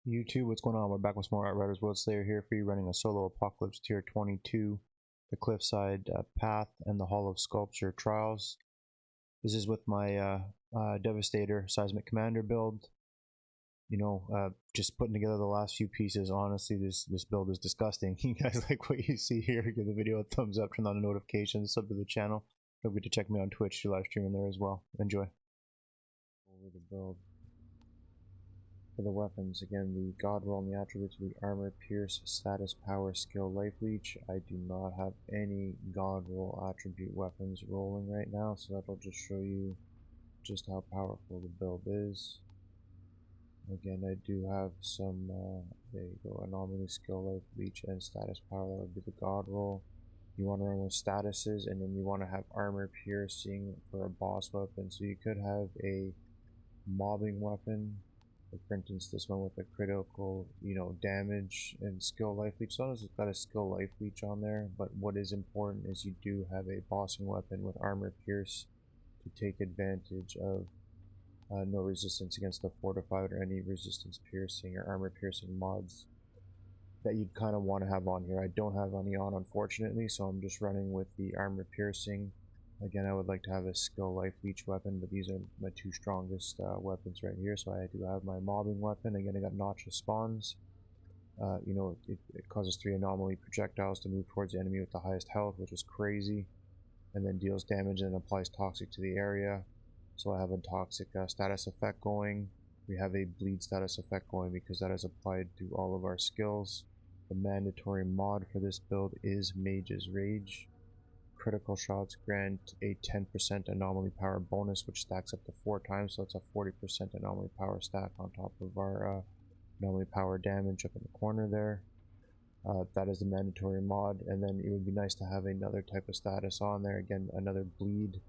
YouTube, what's going on? We're back with some more Outriders Worldslayer here for you, running a solo Apocalypse tier 22, the Cliffside Path, and the Hall of Sculpture Trials. This is with my Devastator Seismic Commander build. You know, just putting together the last few pieces. Honestly, this build is disgusting. You guys like what you see here, give the video a thumbs up, turn on the notifications, sub to the channel. Don't forget to check me on Twitch, do live streaming there as well. Enjoy. Over the build. For the weapons, again, the god roll and the attributes will be armor, pierce, status, power, skill, life leech. I do not have any god roll attribute weapons rolling right now, so that'll just show you just how powerful the build is. Again, I do have some, there you go, anomaly, skill, life leech, and status power. That would be the god roll. You want to run with statuses, and then you want to have armor piercing for a boss weapon. So you could have a mobbing weapon. For instance, this one with a critical, damage and skill life leech. So it's got a skill life leech on there, but what is important is you do have a bossing weapon with armor pierce to take advantage of no resistance against the fortified or any resistance piercing or armor piercing mods that you'd kind of want to have on here. I don't have any on, unfortunately, so I'm just running with the armor piercing. Again, I would like to have a skill life leech weapon, but these are my two strongest weapons right here. So I do have my mobbing weapon. Again, I got notch spawns. It causes 3 anomaly projectiles to move towards the enemy with the highest health, which is crazy, and then deals damage and applies toxic to the area. So I have a toxic status effect going. We have a bleed status effect going because that is applied to all of our skills. The mandatory mod for this build is Mage's Rage. Critical shots grant a 10% anomaly power bonus, which stacks up to 4 times, so it's a 40% anomaly power stack on top of our anomaly power damage up in the corner there. That is the mandatory mod, and then it would be nice to have another type of status on there. Again, another bleed.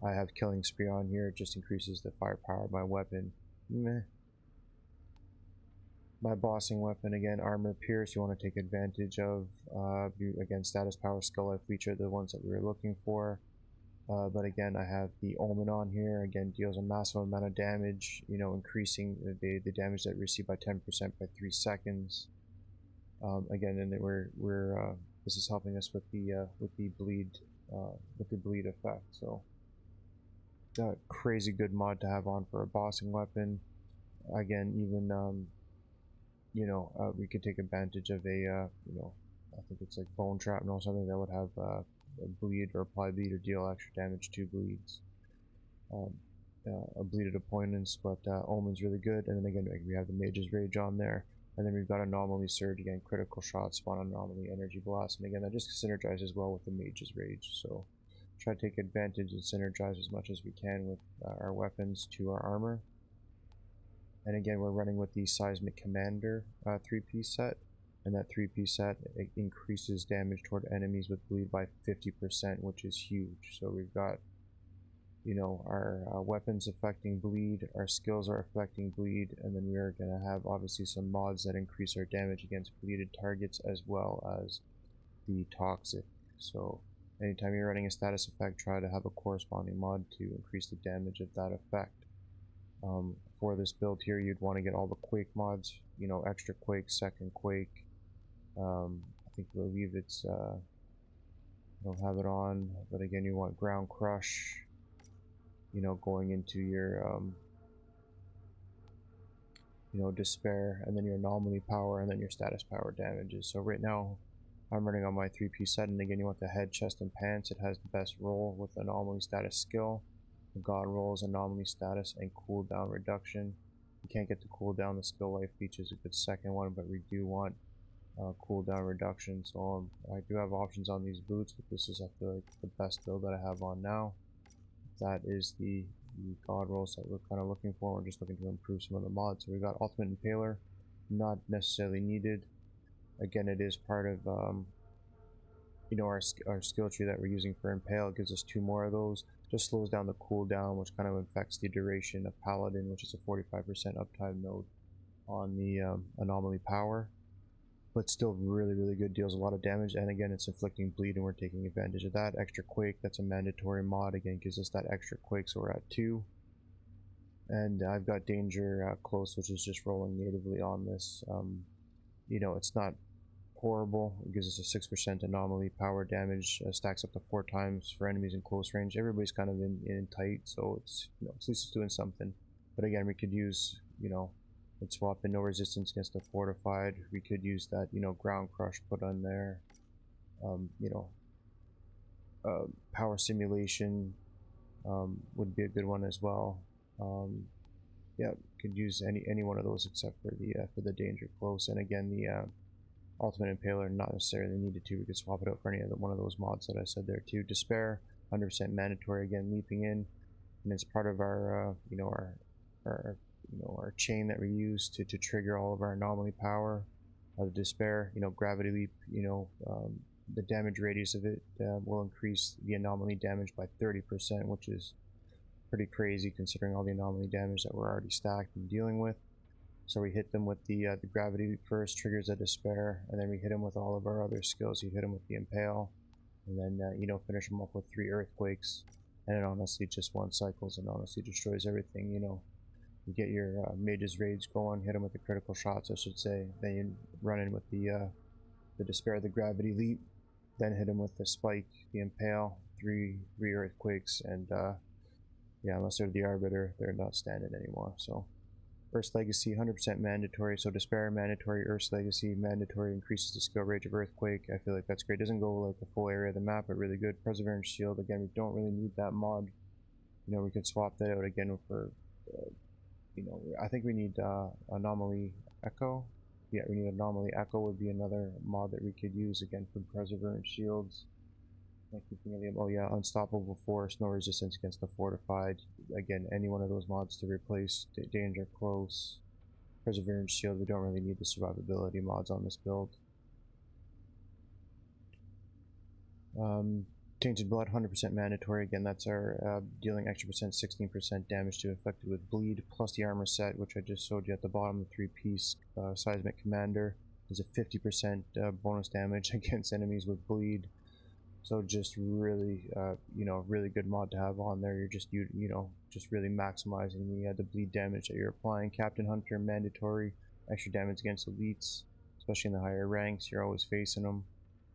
I have Killing Spree on here. It just increases the firepower of my weapon. Meh. My bossing weapon, again, armor pierce, you want to take advantage of. Again, status, power, skill, life leech are the ones that we were looking for. But again, I have the Omen on here. Again, deals a massive amount of damage, increasing the damage that we receive by 10% by 3 seconds. Again, and this is helping us with the bleed effect. So, crazy good mod to have on for a bossing weapon. Again, even we could take advantage of a, I think it's like bone shrapnel or something that would have a bleed or apply bleed or deal extra damage to bleeds. A bleeded opponents, but Omen's really good. And then again, we have the Mage's Rage on there. And then we've got Anomaly Surge, again, critical shot, spawn anomaly, energy blast. And again, that just synergizes well with the Mage's Rage. So try to take advantage and synergize as much as we can with our weapons to our armor. And again, we're running with the Seismic Commander 3-piece set, and that 3-piece set increases damage toward enemies with bleed by 50%, which is huge. So we've got, our weapons affecting bleed, our skills are affecting bleed, and then we are going to have obviously some mods that increase our damage against bleeded targets as well as the toxic. So anytime you're running a status effect, try to have a corresponding mod to increase the damage of that effect. For this build here, you'd want to get all the quake mods, extra quake, second quake. I believe it's I don't have it on, but again, you want ground crush, going into your despair, and then your anomaly power, and then your status power damages. So right now I'm running on my 3-piece set, and again, you want the head, chest, and pants. It has the best roll with anomaly status skill. The god rolls, anomaly status, and cooldown reduction. You can't get the cooldown. The skill life leech is a good second one, but we do want cooldown reduction. So I do have options on these boots, but this is, I feel like, the best build that I have on now. That is the god rolls that we're kind of looking for. We're just looking to improve some of the mods. So we got Ultimate Impaler, not necessarily needed. Again, it is part of our skill tree that we're using for Impale. It gives us 2 more of those. Just slows down the cooldown, which kind of affects the duration of Paladin, which is a 45% uptime node on the anomaly power. But still really, really good, deals a lot of damage, and again, it's inflicting bleed, and we're taking advantage of that. Extra quake, that's a mandatory mod, again, gives us that extra quake, so we're at 2. And I've got danger close, which is just rolling natively on this. You know, it's not horrible. It gives us a 6% anomaly power damage, stacks up to 4 times for enemies in close range. Everybody's kind of in tight, so it's, you know, at least it's doing something. But again, we could use, you know, let's swap in no resistance against the fortified. We could use that, you know, ground crush put on there. You know, power simulation would be a good one as well. Yeah, could use any one of those except for the danger close. And again, the ultimate impaler not necessarily needed to. We could swap it out for any other one of those mods that I said there too. Despair, 100% mandatory. Again, leaping in, and it's part of our you know, our chain that we use to trigger all of our anomaly power. Despair, you know, gravity leap, you know, the damage radius of it will increase the anomaly damage by 30%, which is pretty crazy considering all the anomaly damage that we're already stacked and dealing with. So we hit them with the gravity leap first, triggers a despair, and then we hit them with all of our other skills. You hit them with the impale, and then you know, finish them off with 3 earthquakes, and it honestly just 1 cycles and honestly destroys everything. You know, you get your mage's rage going, hit them with the critical shots, I should say. Then you run in with the despair, the gravity leap, then hit them with the spike, the impale, 3 earthquakes, and yeah, unless they're the arbiter, they're not standing anymore. So Earth's Legacy, 100% mandatory. So Despair mandatory, Earth's Legacy mandatory, increases the skill range of Earthquake. I feel like that's great. Doesn't go like the full area of the map, but really good. Perseverance Shield, again, we don't really need that mod. You know, we could swap that out again for, you know, I think we need Anomaly Echo. Yeah, we need Anomaly Echo would be another mod that we could use again for Perseverance Shields. Oh yeah, Unstoppable Force, no resistance against the fortified. Again, any one of those mods to replace Danger Close, Perseverance Shield. We don't really need the survivability mods on this build. Tainted Blood, 100% mandatory. Again, that's our dealing extra percent, 16% damage to affected with bleed, plus the armor set, which I just showed you at the bottom, the 3-piece Seismic Commander. There's a 50% bonus damage against enemies with bleed. So just really, you know, really good mod to have on there. You're just, you know, just really maximizing the bleed damage that you're applying. Captain Hunter, mandatory, extra damage against elites, especially in the higher ranks. You're always facing them.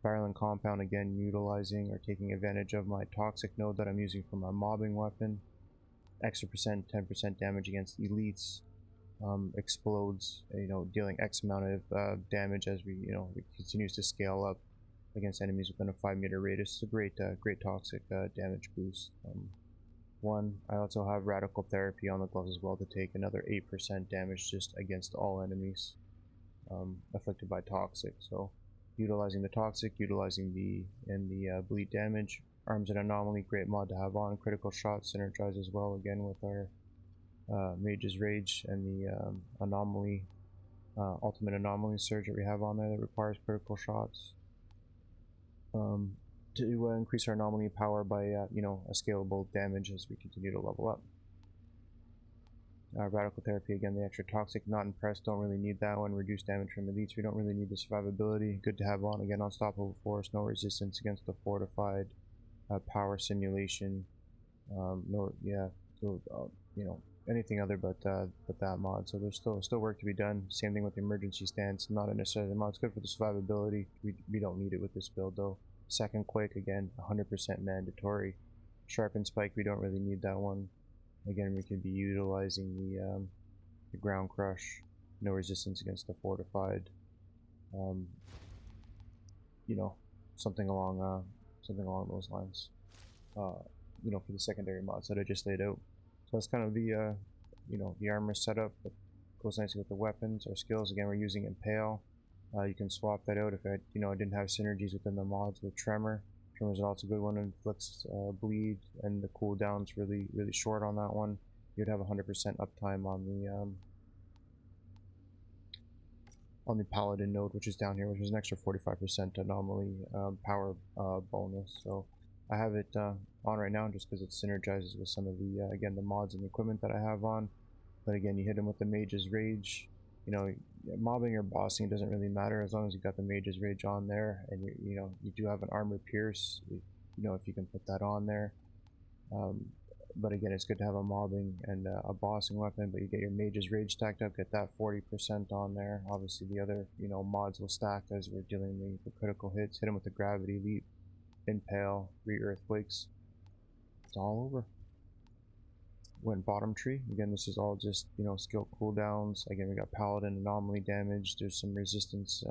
Virulent Compound, again, utilizing or taking advantage of my toxic node that I'm using for my mobbing weapon. Extra percent, 10% damage against elites. Explodes, you know, dealing X amount of damage as we, you know, it continues to scale up against enemies within a 5-meter radius. It's a great, great toxic damage boost. I also have Radical Therapy on the gloves as well to take another 8% damage just against all enemies afflicted by toxic. So utilizing the toxic, utilizing the bleed damage. Arms and Anomaly, great mod to have on. Critical Shot synergize as well again with our Mage's Rage and the Anomaly, Ultimate Anomaly Surge that we have on there that requires critical shots. To increase our anomaly power by you know, a scalable damage as we continue to level up. Radical Therapy, again, the extra toxic, not impressed, don't really need that one. Reduced damage from elites, we don't really need the survivability. Good to have on. Again, Unstoppable Force, no resistance against the fortified. Power simulation, no, yeah, so, you know, anything other but that mod. So there's still work to be done. Same thing with the emergency stance, not a necessarily mod. It's good for the survivability. We don't need it with this build though. Second Quake, again, 100% mandatory. Sharpened Spike, we don't really need that one. Again, we can be utilizing the Ground Crush, no resistance against the fortified. You know, something along those lines. You know, for the secondary mods that I just laid out. So that's kind of the you know, the armor setup that goes nicely with the weapons. Our skills, again, we're using Impale. You can swap that out if I, you know, I didn't have synergies within the mods with Tremor. Tremor's also a good one, inflicts bleed, and the cooldown's really short on that one. You'd have 100% uptime on the Paladin node, which is down here, which is an extra 45% anomaly power bonus. So I have it on right now just because it synergizes with some of the again, the mods and equipment that I have on. But again, you hit him with the Mage's Rage. You know, mobbing or bossing doesn't really matter as long as you got the Mage's Rage on there, and you know, you do have an Armor Pierce. You know, if you can put that on there, but again, it's good to have a mobbing and a bossing weapon. But you get your mage's rage stacked up, get that 40% on there. Obviously the other, you know, mods will stack as we're dealing the critical hits. Hit him with the gravity leap, impale, 3 earthquakes. It's all over. Went bottom tree. Again, this is all just, you know, skill cooldowns. Again, we got paladin anomaly damage. There's some resistance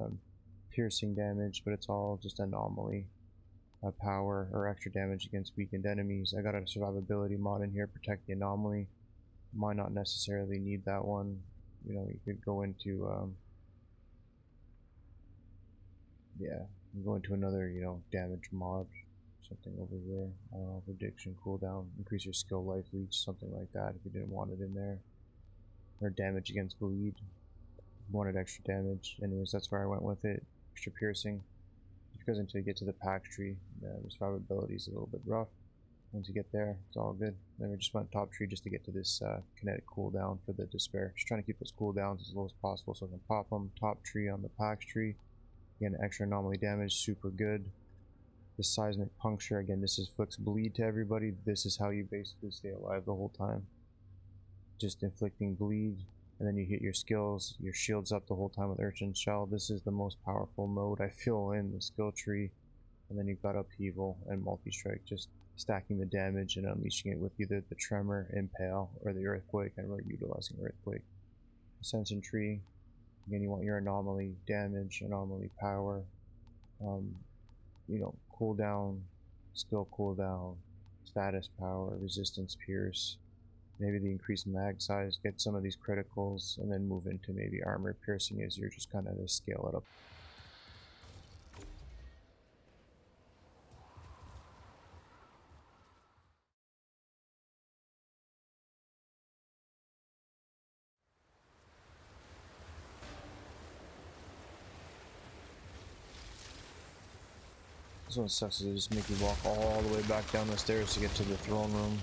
piercing damage, but it's all just anomaly power or extra damage against weakened enemies. I got a survivability mod in here, protect the anomaly. Might not necessarily need that one. You know, you could go into yeah, go into another, you know, damage mod, something over here. Prediction cooldown, increase your skill life leech, something like that if you didn't want it in there. Or damage against bleed, wanted extra damage. Anyways, that's where I went with it. Extra piercing, because until you get to the pack tree, the survivability is a little bit rough. Once you get there, it's all good. Then we just went top tree just to get to this kinetic cooldown for the despair. Just trying to keep those cooldowns as low as possible so I can pop them. Top tree on the pack tree. Again, extra anomaly damage, super good. The seismic puncture, again, this is flicks bleed to everybody. This is how you basically stay alive the whole time. Just inflicting bleed, and then you hit your skills, your shield's up the whole time with Urchin Shell. This is the most powerful mode I feel in the skill tree. And then you've got Upheaval and Multi-Strike, just stacking the damage and unleashing it with either the Tremor, Impale, or the Earthquake, and we're utilizing Earthquake. Ascension Tree, again, you want your anomaly damage, anomaly power, you know, cooldown, skill cooldown, status power, resistance pierce, maybe the increased mag size, get some of these criticals, and then move into maybe armor piercing as you're just kind of to scale it up. This one sucks, they just make you walk all the way back down the stairs to get to the throne room.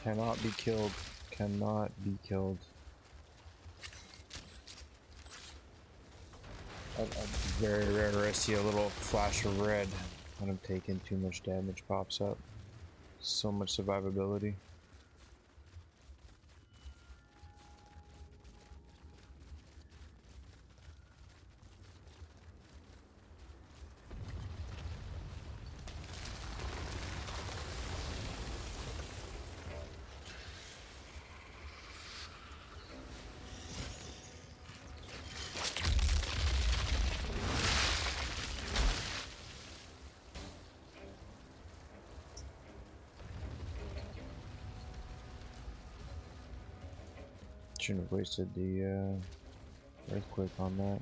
Cannot be killed. Cannot be killed. I very rare I see a little flash of red when I'm taking too much damage pops up. So much survivability. Shouldn't have wasted the earthquake on that.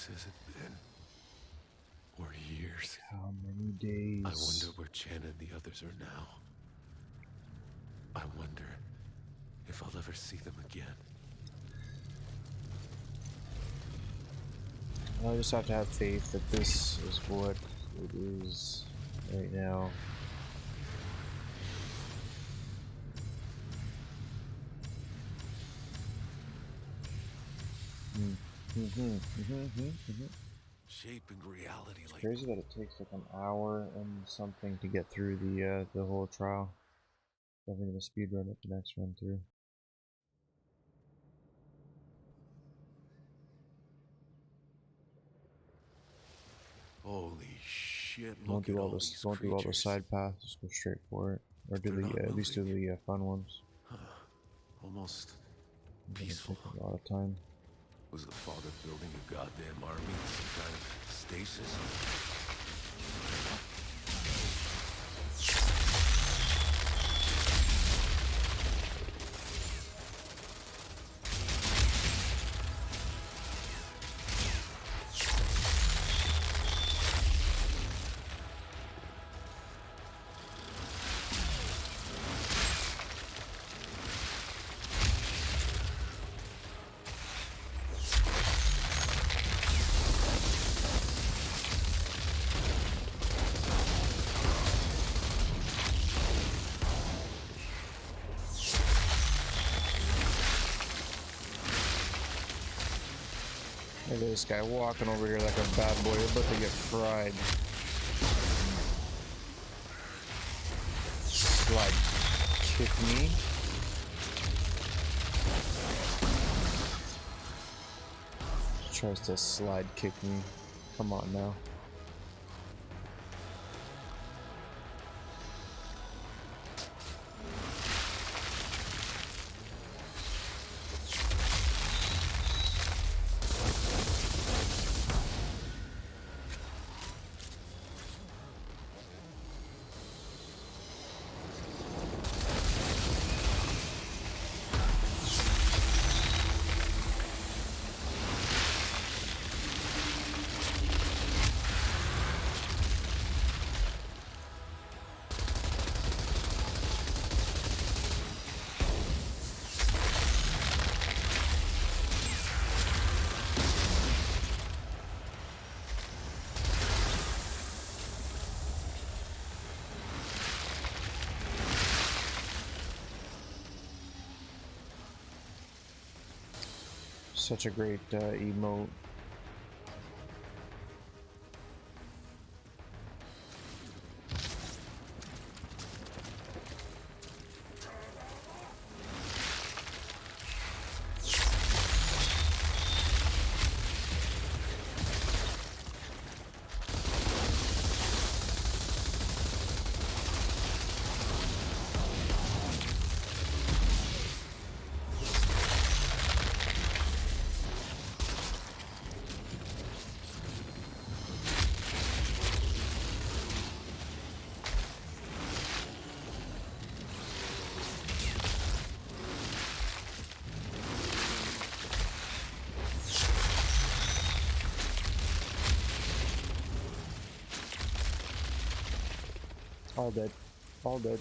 Has it been? Or years? How many days? I wonder where Chen and the others are now. I wonder if I'll ever see them again. I just have to have faith that this is what it is right now. Shaping reality It's like crazy that it takes like an hour and something to get through the whole trial. Definitely gonna speed run it the next run through. holy shit! Won't Look at do all all this. these Won't do all the creatures. side paths. Just go straight for it, or do They're not at least do moving. the fun ones. Huh. Almost It's gonna peaceful. take a lot of time. Was the father building a goddamn army? Some kind of stasis? Look at this guy walking over here like a bad boy. You're about to get fried. Slide kick me. Tries to slide kick me. Come on now. Such a great emote. All dead. All dead.